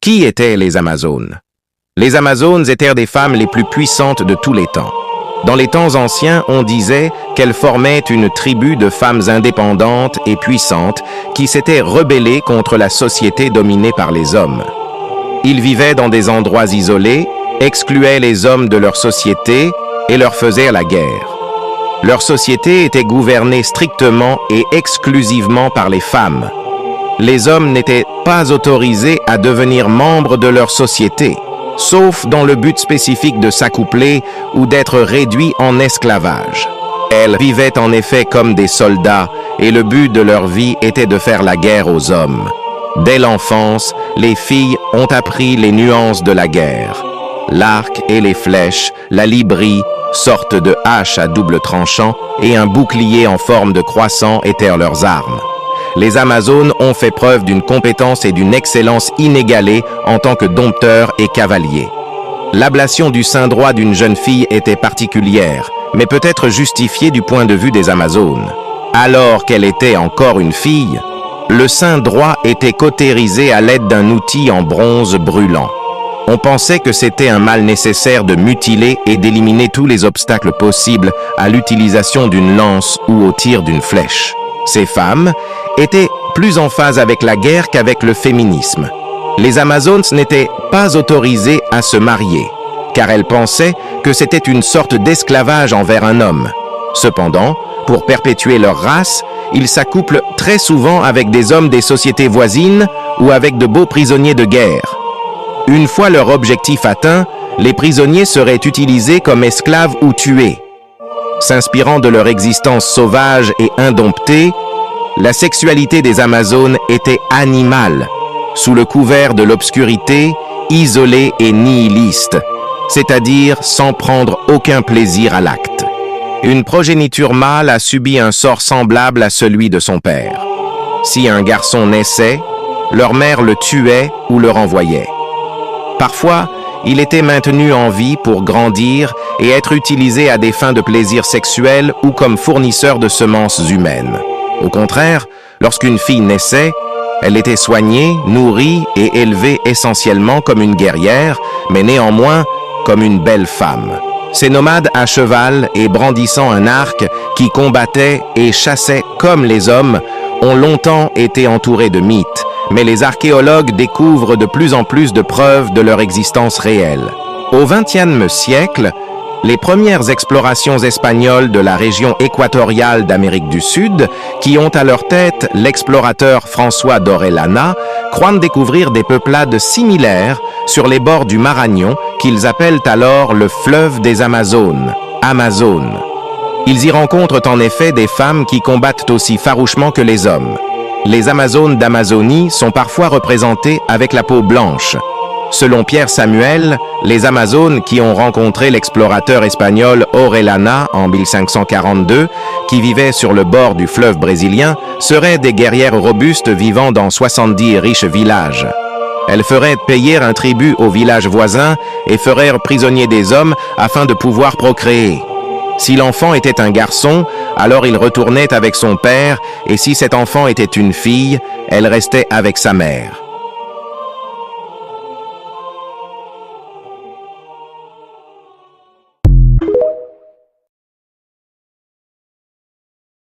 Qui étaient les Amazones? Les Amazones étaient des femmes les plus puissantes de tous les temps. Dans les temps anciens, on disait qu'elles formaient une tribu de femmes indépendantes et puissantes qui s'étaient rebellées contre la société dominée par les hommes. Ils vivaient dans des endroits isolés, excluaient les hommes de leur société et leur faisaient la guerre. Leur société était gouvernée strictement et exclusivement par les femmes. Les hommes n'étaient pas autorisés à devenir membres de leur société, sauf dans le but spécifique de s'accoupler ou d'être réduits en esclavage. Elles vivaient en effet comme des soldats et le but de leur vie était de faire la guerre aux hommes. Dès l'enfance, les filles ont appris les nuances de la guerre. L'arc et les flèches, la libri, sorte de hache à double tranchant, et un bouclier en forme de croissant étaient leurs armes. Les Amazones ont fait preuve d'une compétence et d'une excellence inégalées en tant que dompteurs et cavaliers. L'ablation du sein droit d'une jeune fille était particulière, mais peut être justifiée du point de vue des Amazones. Alors qu'elle était encore une fille, le sein droit était cautérisé à l'aide d'un outil en bronze brûlant. On pensait que c'était un mal nécessaire de mutiler et d'éliminer tous les obstacles possibles à l'utilisation d'une lance ou au tir d'une flèche. Ces femmes étaient plus en phase avec la guerre qu'avec le féminisme. Les Amazones n'étaient pas autorisées à se marier, car elles pensaient que c'était une sorte d'esclavage envers un homme. Cependant, pour perpétuer leur race, ils s'accouplent très souvent avec des hommes des sociétés voisines ou avec de beaux prisonniers de guerre. Une fois leur objectif atteint, les prisonniers seraient utilisés comme esclaves ou tués. S'inspirant de leur existence sauvage et indomptée, la sexualité des Amazones était animale, sous le couvert de l'obscurité, isolée et nihiliste, c'est-à-dire sans prendre aucun plaisir à l'acte. Une progéniture mâle a subi un sort semblable à celui de son père. Si un garçon naissait, leur mère le tuait ou le renvoyait. Parfois, il était maintenu en vie pour grandir et être utilisé à des fins de plaisir sexuel ou comme fournisseur de semences humaines. Au contraire, lorsqu'une fille naissait, elle était soignée, nourrie et élevée essentiellement comme une guerrière, mais néanmoins comme une belle femme. Ces nomades à cheval et brandissant un arc qui combattaient et chassaient comme les hommes ont longtemps été entourés de mythes, mais les archéologues découvrent de plus en plus de preuves de leur existence réelle. Au XXe siècle, les premières explorations espagnoles de la région équatoriale d'Amérique du Sud, qui ont à leur tête l'explorateur François d'Orellana, croient découvrir des peuplades similaires sur les bords du Marañón, qu'ils appellent alors le fleuve des Amazones, Amazone. Ils y rencontrent en effet des femmes qui combattent aussi farouchement que les hommes. Les Amazones d'Amazonie sont parfois représentées avec la peau blanche. Selon Pierre Samuel, les Amazones qui ont rencontré l'explorateur espagnol Orellana en 1542, qui vivait sur le bord du fleuve brésilien, seraient des guerrières robustes vivant dans 70 riches villages. Elles feraient payer un tribut aux villages voisins et feraient prisonnier des hommes afin de pouvoir procréer. Si l'enfant était un garçon, alors il retournait avec son père, et si cet enfant était une fille, elle restait avec sa mère.